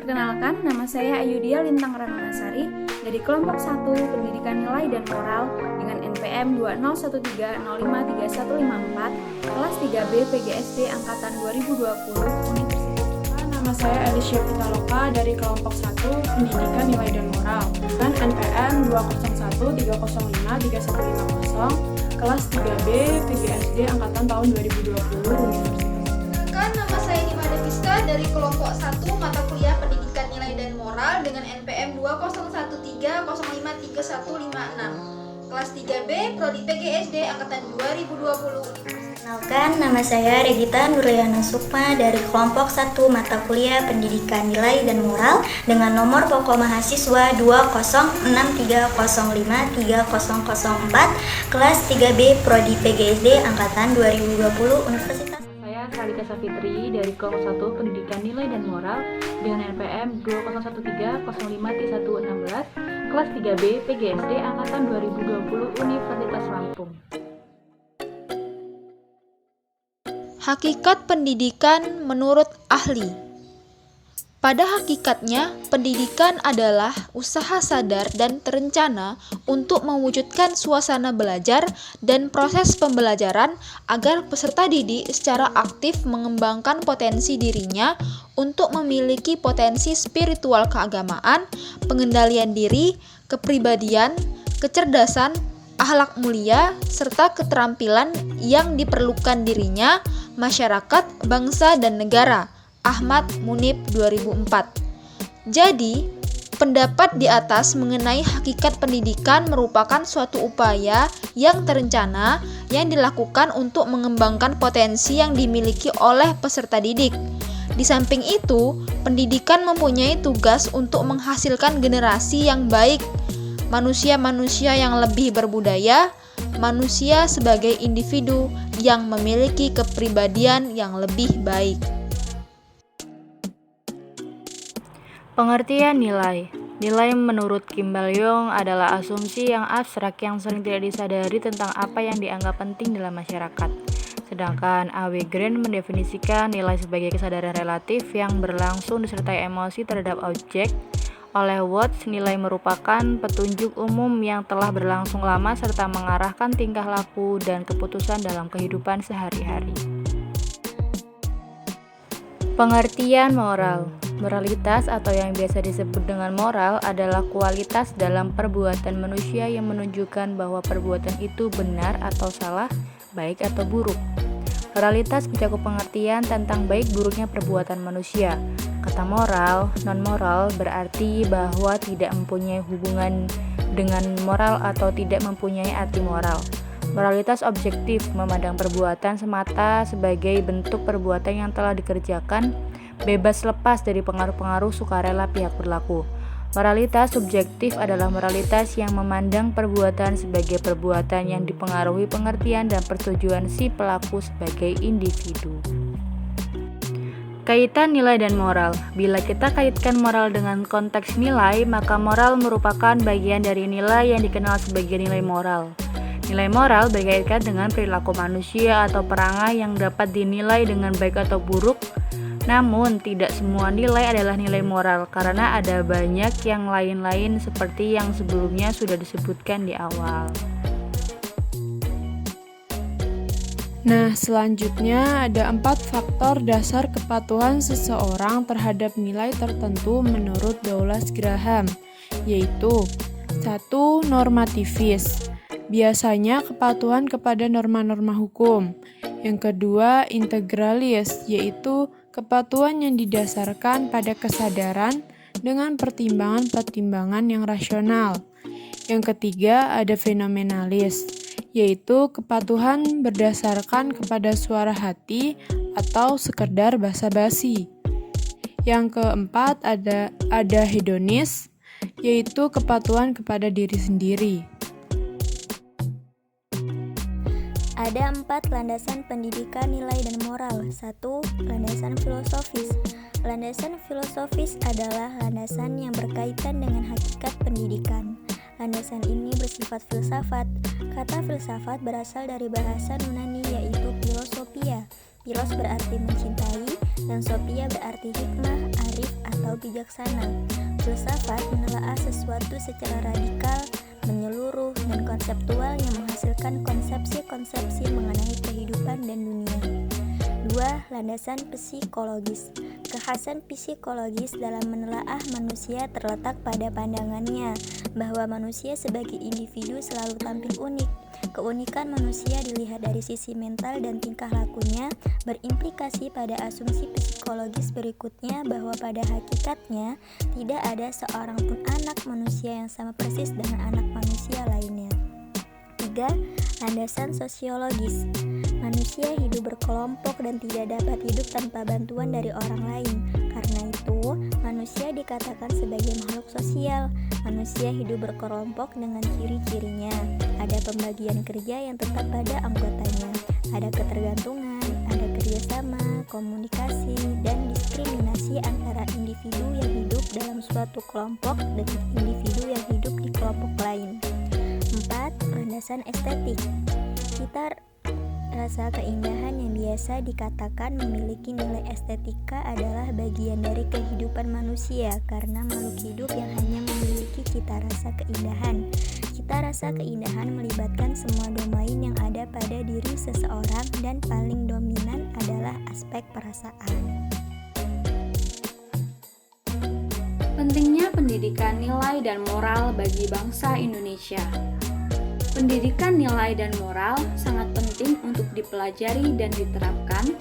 Perkenalkan, nama saya Ayudia Lintang Ratnasari dari kelompok 1 Pendidikan Nilai dan Moral dengan NPM 20130531154 kelas 3B PGSD Angkatan 2020 Universitas. Nama saya Elisha Pitaloka dari kelompok 1 Pendidikan Nilai dan Moral dengan NPM 20130531150 kelas 3B PGSD Angkatan tahun 2020 Universitas. Nama saya Nima Deviska dari kelompok 1 mata kuliah Pendidikan Nilai dan Moral dengan NPM 20130531156 kelas 3B Prodi PGSD Angkatan 2020 Universitas. Kenalkan, nama saya Regita Nurliana Sukma dari kelompok 1 mata kuliah Pendidikan Nilai dan Moral dengan nomor pokok mahasiswa 20630530004 kelas 3B Prodi PGSD Angkatan 2020 Universitas. Saya Salika Safitri dari kelompok 1 Pendidikan Nilai dan Moral dengan NPM 201305116 kelas 3B PGSD Angkatan 2020 Universitas Lampung. Hakikat pendidikan menurut ahli. Pada hakikatnya, pendidikan adalah usaha sadar dan terencana untuk mewujudkan suasana belajar dan proses pembelajaran agar peserta didik secara aktif mengembangkan potensi dirinya untuk memiliki potensi spiritual keagamaan, pengendalian diri, kepribadian, kecerdasan, akhlak mulia, serta keterampilan yang diperlukan dirinya, masyarakat, bangsa, dan negara. Ahmad Munib 2004. Jadi, pendapat di atas mengenai hakikat pendidikan merupakan suatu upaya yang terencana yang dilakukan untuk mengembangkan potensi yang dimiliki oleh peserta didik. Di samping itu, pendidikan mempunyai tugas untuk menghasilkan generasi yang baik, manusia-manusia yang lebih berbudaya, manusia sebagai individu yang memiliki kepribadian yang lebih baik. Pengertian nilai. Nilai menurut Kim Bal-yong adalah asumsi yang abstrak yang sering tidak disadari tentang apa yang dianggap penting dalam masyarakat. Sedangkan A.W. Green mendefinisikan nilai sebagai kesadaran relatif yang berlangsung disertai emosi terhadap objek. Oleh Watts, nilai merupakan petunjuk umum yang telah berlangsung lama serta mengarahkan tingkah laku dan keputusan dalam kehidupan sehari-hari. Pengertian moral. Moralitas atau yang biasa disebut dengan moral adalah kualitas dalam perbuatan manusia yang menunjukkan bahwa perbuatan itu benar atau salah, baik atau buruk. Moralitas mencakup pengertian tentang baik buruknya perbuatan manusia. Kata moral, non-moral berarti bahwa tidak mempunyai hubungan dengan moral atau tidak mempunyai arti moral. Moralitas objektif memandang perbuatan semata sebagai bentuk perbuatan yang telah dikerjakan, bebas lepas dari pengaruh-pengaruh sukarela pihak berlaku. Moralitas subjektif adalah moralitas yang memandang perbuatan sebagai perbuatan yang dipengaruhi pengertian dan persetujuan si pelaku sebagai individu. Kaitan nilai dan moral. Bila kita kaitkan moral dengan konteks nilai, maka moral merupakan bagian dari nilai yang dikenal sebagai nilai moral. Nilai moral berkaitan dengan perilaku manusia atau perangai yang dapat dinilai dengan baik atau buruk. Namun, tidak semua nilai adalah nilai moral karena ada banyak yang lain-lain seperti yang sebelumnya sudah disebutkan di awal. Nah, selanjutnya ada 4 faktor dasar kepatuhan seseorang terhadap nilai tertentu menurut Douglas Graham, yaitu 1. Normativis. Biasanya kepatuhan kepada norma-norma hukum. Yang kedua, integralis, yaitu kepatuhan yang didasarkan pada kesadaran dengan pertimbangan-pertimbangan yang rasional. Yang ketiga, ada fenomenalis, yaitu kepatuhan berdasarkan kepada suara hati atau sekedar basa-basi. Yang keempat, ada hedonis, yaitu kepatuhan kepada diri sendiri. Ada 4 landasan pendidikan nilai dan moral. 1. Landasan filosofis. Landasan filosofis adalah landasan yang berkaitan dengan hakikat pendidikan. Landasan ini bersifat filsafat. Kata filsafat berasal dari bahasa Yunani yaitu philosophia. Philos berarti mencintai dan sophia berarti hikmah, arif, atau atau bijaksana. Filsafat menelaah sesuatu secara radikal, menyeluruh, dan konseptual yang menghasilkan konsepsi-konsepsi mengenai kehidupan dan dunia. 2. Landasan psikologis. Kekhasan psikologis dalam menelaah manusia terletak pada pandangannya bahwa manusia sebagai individu selalu tampil unik. Keunikan manusia dilihat dari sisi mental dan tingkah lakunya, berimplikasi pada asumsi psikologis berikutnya bahwa pada hakikatnya tidak ada seorang pun anak manusia yang sama persis dengan anak manusia lainnya. 3. Landasan sosiologis. Manusia hidup berkelompok dan tidak dapat hidup tanpa bantuan dari orang lain. Karena itu, manusia dikatakan sebagai makhluk sosial. Manusia hidup berkelompok dengan ciri-cirinya. Ada pembagian kerja yang tetap pada anggotanya. Ada ketergantungan, ada kerjasama, komunikasi, dan diskriminasi antara individu yang hidup dalam suatu kelompok dengan individu yang hidup di kelompok lain. 4. Landasan estetik. Kita rasa keindahan yang biasa dikatakan memiliki nilai estetika adalah bagian dari kehidupan manusia karena makhluk hidup yang hanya memiliki cita rasa keindahan. Cita rasa keindahan melibatkan semua domain yang ada pada diri seseorang dan paling dominan adalah aspek perasaan. Pentingnya pendidikan nilai dan moral bagi bangsa Indonesia. Pendidikan nilai dan moral sangat penting untuk dipelajari dan diterapkan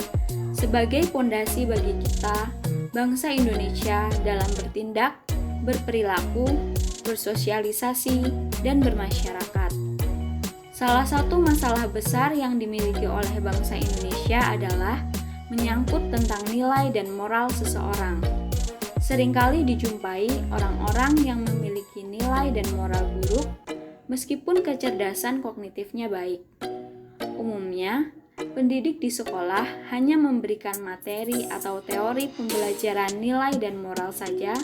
sebagai pondasi bagi kita, bangsa Indonesia, dalam bertindak, berperilaku, bersosialisasi, dan bermasyarakat. Salah satu masalah besar yang dimiliki oleh bangsa Indonesia adalah menyangkut tentang nilai dan moral seseorang. Seringkali dijumpai orang-orang yang memiliki nilai dan moral buruk meskipun kecerdasan kognitifnya baik. Umumnya, pendidik di sekolah hanya memberikan materi atau teori pembelajaran nilai dan moral saja,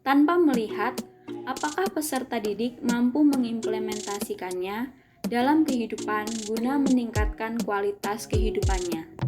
tanpa melihat apakah peserta didik mampu mengimplementasikannya dalam kehidupan guna meningkatkan kualitas kehidupannya.